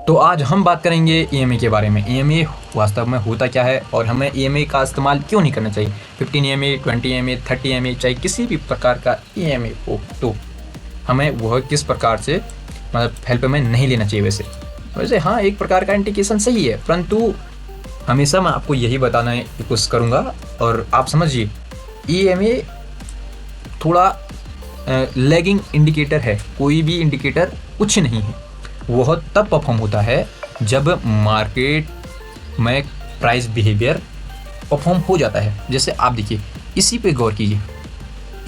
तो आज हम बात करेंगे ईएमआई के बारे में। ईएमआई वास्तव में होता क्या है और हमें ईएमआई का इस्तेमाल क्यों नहीं करना चाहिए। 15 ईएमआई, 20 ईएमआई, 30 ईएमआई, चाहे किसी भी प्रकार का ईएमआई हो तो हमें वह किस प्रकार से मतलब हेल्प में नहीं लेना चाहिए। वैसे हाँ, एक प्रकार का इंडिकेशन सही है, परंतु हमेशा मैं आपको यही बताने की कोशिश करूँगा और आप समझिए ईएमआई थोड़ा लैगिंग इंडिकेटर है। कोई भी इंडिकेटर कुछ नहीं है, वह तब परफॉर्म होता है जब मार्केट में प्राइस बिहेवियर परफॉर्म हो जाता है। जैसे आप देखिए, इसी पे गौर कीजिए,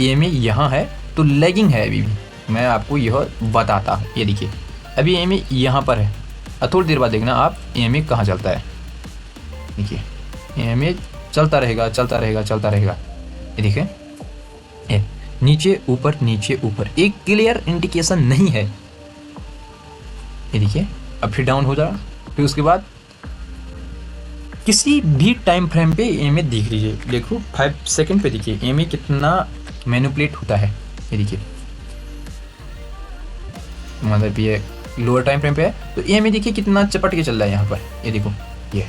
ईएमआई यहाँ है तो लैगिंग है अभी भी। मैं आपको यह बताता हूँ, ये देखिए अभी ईएमआई यहाँ पर है और थोड़ी देर बाद देखना आप ईएमआई कहाँ चलता है। देखिए ईएमआई चलता रहेगा चलता रहेगा चलता रहेगा। ये देखिए नीचे ऊपर नीचे ऊपर, एक क्लियर इंडिकेशन नहीं है। ये देखिए अब फिर डाउन हो जा रहा, फिर उसके बाद किसी भी टाइम फ्रेम पे ईएमआई देख लीजिए, देखो 5 सेकंड पे देखिए ईएमआई कितना मैनिपुलेट होता है। ये देखिए मतलब ये लोअर टाइम फ्रेम पे है तो ईएमआई देखिए कितना चपट के चल रहा है यहाँ पर। ये देखो ये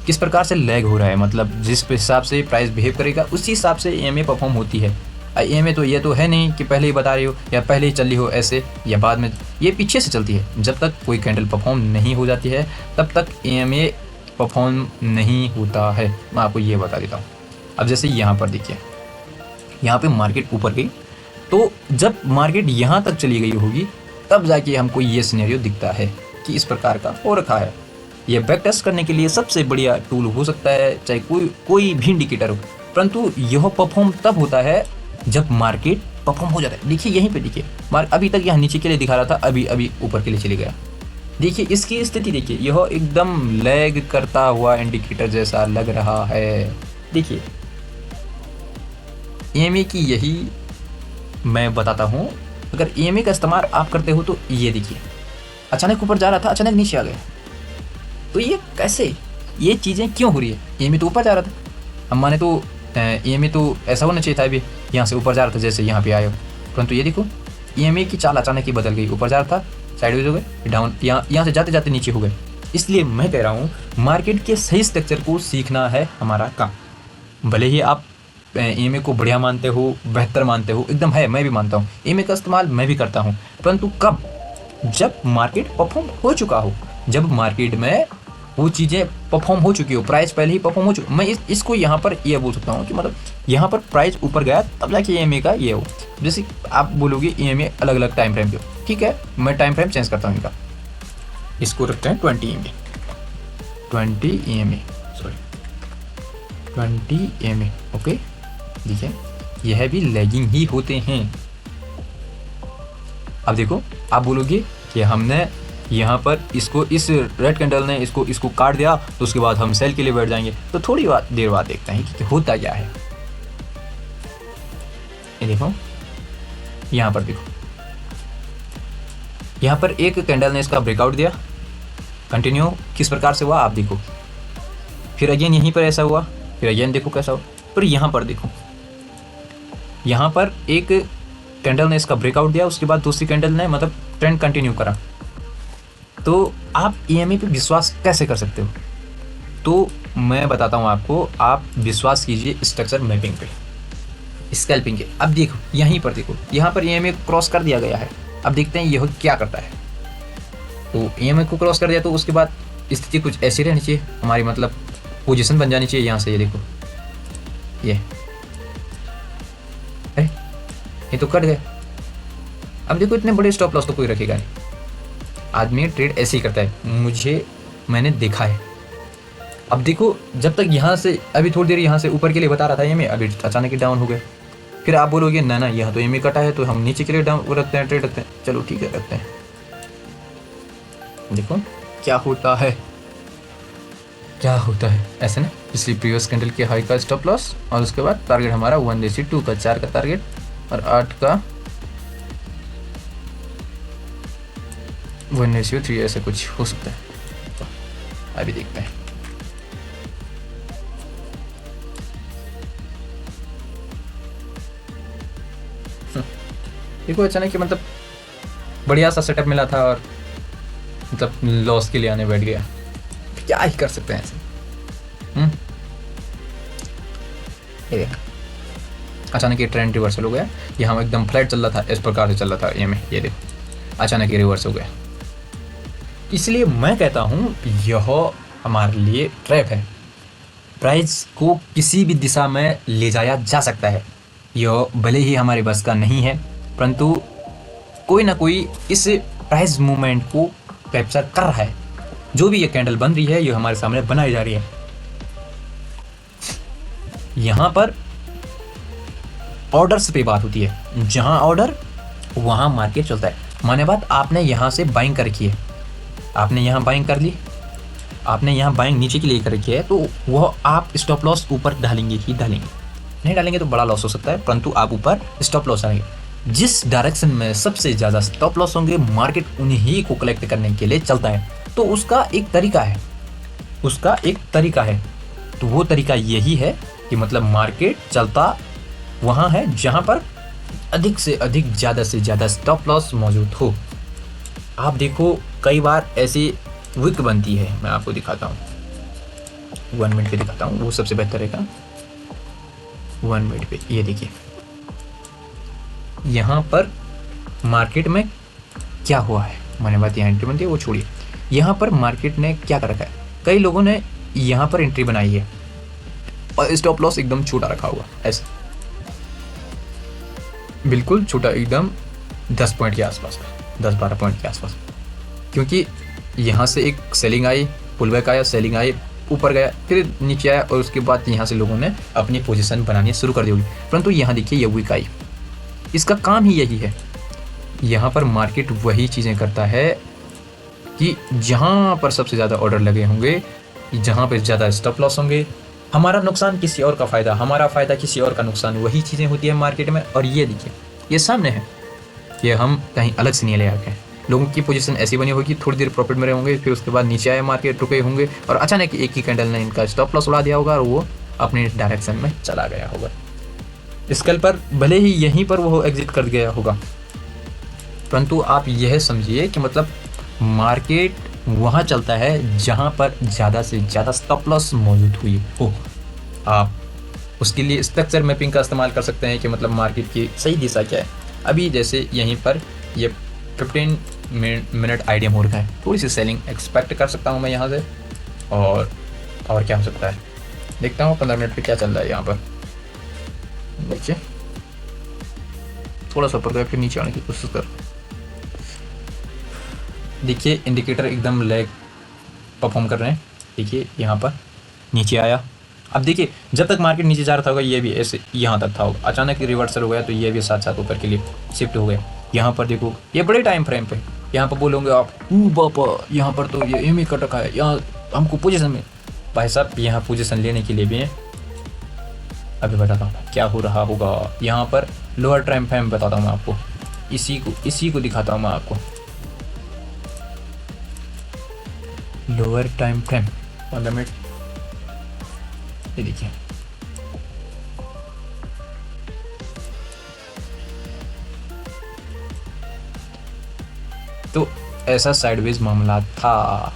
किस प्रकार से लैग हो रहा है, मतलब जिस हिसाब से प्राइस बिहेव करेगा उसी हिसाब से ईएमआई परफॉर्म होती है। ईएमआई तो ये तो है नहीं कि पहले ही बता रही हो या पहले ही चल रही हो ऐसे या बाद में, ये पीछे से चलती है। जब तक कोई कैंडल परफॉर्म नहीं हो जाती है तब तक ईएमआई परफॉर्म नहीं होता है। मैं आपको ये बता देता हूँ। अब जैसे यहाँ पर देखिए, यहाँ पे मार्केट ऊपर गई तो जब मार्केट यहाँ तक चली गई होगी तब जाके हमको ये सिनेरियो दिखता है कि इस प्रकार का हो रखा है। ये बैक टेस्ट करने के लिए सबसे बढ़िया टूल हो सकता है, चाहे कोई भी इंडिकेटर हो, परंतु यह परफॉर्म तब होता है जब मार्केट परफॉर्म हो जाता है। देखिए यहीं पे देखिए, अभी तक यहाँ नीचे के लिए दिखा रहा था, अभी ऊपर के लिए चले गया। देखिए इसकी स्थिति देखिए, यह एकदम लैग करता हुआ इंडिकेटर जैसा लग रहा है। देखिए ईएमआई की यही मैं बताता हूँ, अगर ईएमआई का इस्तेमाल आप करते हो तो ये देखिए अचानक ऊपर जा रहा था, अचानक नीचे आ गया। तो ये कैसे, ये चीज़ें क्यों हो रही है? ईएमआई तो ऊपर जा रहा था, हम माने तो ईएमआई तो ऐसा होना चाहिए था अभी यहाँ से ऊपर जा रहा था जैसे यहाँ पे आए हो, परंतु ये देखो ईएमआई की चाल अचानक ही बदल गई। ऊपर जा रहा था साइडवेज हो गए, डाउन, यहाँ से जाते जाते नीचे हो गए। इसलिए मैं कह रहा हूँ मार्केट के सही स्ट्रक्चर को सीखना है हमारा काम। भले ही आप ईएमआई को बढ़िया मानते हो, बेहतर मानते हो, एकदम है, मैं भी मानता हूँ, ईएमआई का इस्तेमाल मैं भी करता हूँ, परंतु कब? जब मार्केट परफॉर्म हो चुका हो, जब मार्केट में वो चीज़ें परफॉर्म हो चुकी हो, प्राइस पहले ही परफॉर्म हो चुकी। मैं इसको यहाँ पर ये बोल सकता हूँ कि मतलब यहाँ पर प्राइस ऊपर गया तब जाके ईएमआई का ये हो। जैसे आप बोलोगे ईएमआई अलग अलग टाइम फ्रेम पे, ठीक है, मैं टाइम फ्रेम चेंज करता हूँ इनका, इसको रखते हैं 20 ईएमआई, ओके। देखिए यह भी लैगिंग ही होते हैं। अब देखो आप बोलोगे कि हमने यहाँ पर इसको, इस रेड कैंडल ने इसको काट दिया तो उसके बाद हम सेल के लिए बैठ जाएंगे। तो थोड़ी देर बाद देखते हैं कि होता क्या है। ये देखो यहाँ पर देखो, यहाँ पर एक कैंडल ने इसका ब्रेकआउट दिया, कंटिन्यू किस प्रकार से हुआ आप देखो, फिर अगेन यहीं पर ऐसा हुआ, फिर अगेन देखो कैसा हुआ। पर यहाँ पर देखो, यहाँ पर एक कैंडल ने इसका ब्रेकआउट दिया, उसके बाद दूसरी कैंडल ने मतलब ट्रेंड कंटिन्यू करा। तो आप ईएमआई पे विश्वास कैसे कर सकते हो? तो मैं बताता हूँ आपको, आप विश्वास कीजिए स्ट्रक्चर मैपिंग पे, स्कैल्पिंग के। अब देखो यहीं पर देखो, यहाँ पर ईएमआई क्रॉस कर दिया गया है। अब देखते हैं यह क्या करता है। तो ईएमआई को क्रॉस कर दिया तो उसके बाद स्थिति कुछ ऐसी रहनी चाहिए हमारी, मतलब पोजीशन बन जानी चाहिए यहाँ से। ये देखो ये तो कट गए। अब देखो इतने बड़े स्टॉप लॉस तो कोई रखेगा नहीं, आदमी ट्रेड ऐसे ही करता है, मैंने देखा है। अब देखो जब तक यहाँ से, अभी थोड़ी देर यहाँ से ऊपर के लिए बता रहा था ईएमआई, अभी अचानक ही डाउन हो गए। फिर आप बोलोगे ना यहाँ तो ईएमआई कटा है तो हम नीचे के लिए डाउन रखते हैं, ट्रेड रखते हैं। चलो ठीक है रखते हैं, देखो क्या होता है, क्या होता है ऐसे ना। पिछली प्रीवियस कैंडल के हाई का स्टॉप लॉस और उसके बाद टारगेट हमारा 1/2 का 4 का टारगेट और 8 का 1/3 ऐसे कुछ हो सकता है। तो अभी देखते हैं। देखो अचानक कि मतलब बढ़िया सा सेटअप मिला था और मतलब लॉस के लिए आने बैठ गया। क्या ही कर सकते हैं ऐसे। ये देख, अचानक ये ट्रेंड रिवर्सल हो गया। यहाँ एकदम फ्लैट चल रहा था, इस प्रकार से चल रहा था EMA, ये देखो अचानक ये रिवर्स हो गया। इसलिए मैं कहता हूँ यह हमारे लिए ट्रैप है। प्राइस को किसी भी दिशा में ले जाया जा सकता है। यह भले ही हमारे बस का नहीं है, परंतु कोई ना कोई इस प्राइस मूवमेंट को कैप्चर कर रहा है। जो भी ये कैंडल बन रही है, ये हमारे सामने बनाई जा रही है। यहाँ पर ऑर्डर्स पे बात होती है, जहाँ ऑर्डर वहाँ मार्केट चलता है। माने बात, आपने यहाँ से बाइंग कर रखी है, आपने यहाँ बाइंग कर ली, आपने यहाँ बाइंग नीचे के लिए कर रखी है, तो वह आप स्टॉप लॉस ऊपर डालेंगे ही डालेंगे। नहीं डालेंगे तो बड़ा लॉस हो सकता है, परंतु आप ऊपर स्टॉप लॉस आएंगे। जिस डायरेक्शन में सबसे ज़्यादा स्टॉप लॉस होंगे, मार्केट उन्हीं को कलेक्ट करने के लिए चलता है। तो उसका एक तरीका है, उसका एक तरीका है। तो वो तरीका यही है कि मतलब मार्केट चलता वहाँ है जहाँ पर अधिक से अधिक, ज़्यादा से ज़्यादा स्टॉप लॉस मौजूद हो। आप देखो कई बार ऐसी विक बनती है, मैं आपको दिखाता हूँ, 1 मिनट पे दिखाता हूँ, वो सबसे बेहतर रहेगा। 1 मिनट पे ये देखिए, यहाँ पर मार्केट में क्या हुआ है। मैंने बात यहाँ एंट्री बनती है, वो छोड़िए। यहाँ पर मार्केट ने क्या कर रखा है, कई लोगों ने यहाँ पर एंट्री बनाई है और स्टॉप लॉस एकदम छोटा रखा हुआ, ऐसे बिल्कुल छोटा, एकदम 10 पॉइंट के आसपास, 10-12 पॉइंट के आसपास। क्योंकि यहाँ से एक सेलिंग आई, पुल बैक आया, सेलिंग आई, ऊपर गया, फिर नीचे आया, और उसके बाद यहाँ से लोगों ने अपनी पोजीशन बनानी शुरू कर दी होगी। परंतु यहाँ देखिए ये वीक आई, इसका काम ही यही है। यहाँ पर मार्केट वही चीज़ें करता है कि जहाँ पर सबसे ज़्यादा ऑर्डर लगे होंगे, जहाँ पर ज़्यादा स्टॉप लॉस होंगे, हमारा नुकसान किसी और का फ़ायदा, हमारा फ़ायदा किसी और का नुकसान, वही चीज़ें होती है मार्केट में। और ये देखिए, ये सामने है, ये हम कहीं अलग से नहीं ले आके हैं। लोगों की पोजीशन ऐसी बनी होगी, थोड़ी देर प्रॉफिट में रहे होंगे, फिर उसके बाद नीचे आए, मार्केट रुके होंगे, और अचानक एक ही कैंडल ने इनका स्टॉप लॉस उड़ा दिया होगा और वो अपने डायरेक्शन में चला गया होगा। स्कैल्पर भले ही यहीं पर वो एग्जिट कर गया होगा, परंतु आप यह समझिए कि मतलब मार्केट वहाँ चलता है जहाँ पर ज़्यादा से ज़्यादा स्टॉप लॉस मौजूद हुई हो। आप उसके लिए स्ट्रक्चर मैपिंग का इस्तेमाल कर सकते हैं कि मतलब मार्केट की सही दिशा क्या है। अभी जैसे यहीं पर ये 15 मिनट आइडिया हो रखा है, थोड़ी सी सेलिंग एक्सपेक्ट कर सकता हूँ मैं यहाँ से। और क्या हो सकता है, देखता हूँ 15 मिनट पे क्या चल रहा है। यहाँ पर देखिए थोड़ा सा ऊपर गया, फिर नीचे आने की कोशिश कर। देखिए इंडिकेटर एकदम लैग परफॉर्म कर रहे हैं। देखिए यहाँ पर नीचे आया, अब देखिए जब तक मार्केट नीचे जा रहा था होगा, ये भी ऐसे यहाँ तक था होगा, अचानक रिवर्सल हो गया तो ये भी साथ साथ ऊपर के लिए शिफ्ट हो गया। यहाँ पर देखो ये बड़े टाइम फ्रेम पे, यहाँ पर बोलोगे आप बापा यहाँ पर तो ये EMA कट रखा है, यहाँ हमको पोजीशन में। भाई साहब यहाँ पोजीशन लेने के लिए भी है, अभी बताता हूँ क्या हो रहा होगा। यहाँ पर लोअर टाइम फ्रेम बताता हूँ मैं आपको, इसी को दिखाता हूँ मैं आपको। लोअर टाइम फ्रेम 15 मिनट, ये देखिए तो ऐसा साइडवेज मामला था।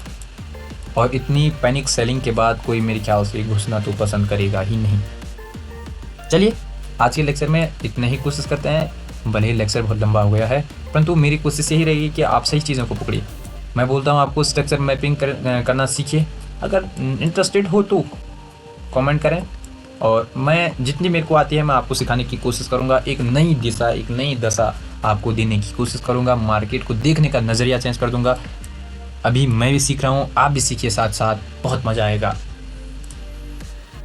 और इतनी पैनिक सेलिंग के बाद कोई मेरे ख्याल से घुसना तो पसंद करेगा ही नहीं। चलिए आज के लेक्चर में इतना ही कोशिश करते हैं। भले ही लेक्चर बहुत लंबा हो गया है, परंतु मेरी कोशिश यही रहेगी कि आप सही चीज़ों को पकड़िए। मैं बोलता हूँ आपको स्ट्रक्चर मैपिंग करना सीखिए। अगर इंटरेस्टेड हो तो कमेंट करें, और मैं जितनी मेरे को आती है मैं आपको सिखाने की कोशिश करूँगा। एक नई दिशा, एक नई दशा आपको देने की कोशिश करूँगा। मार्केट को देखने का नज़रिया चेंज कर दूँगा। अभी मैं भी सीख रहा हूँ, आप भी सीखिए साथ साथ, बहुत मज़ा आएगा।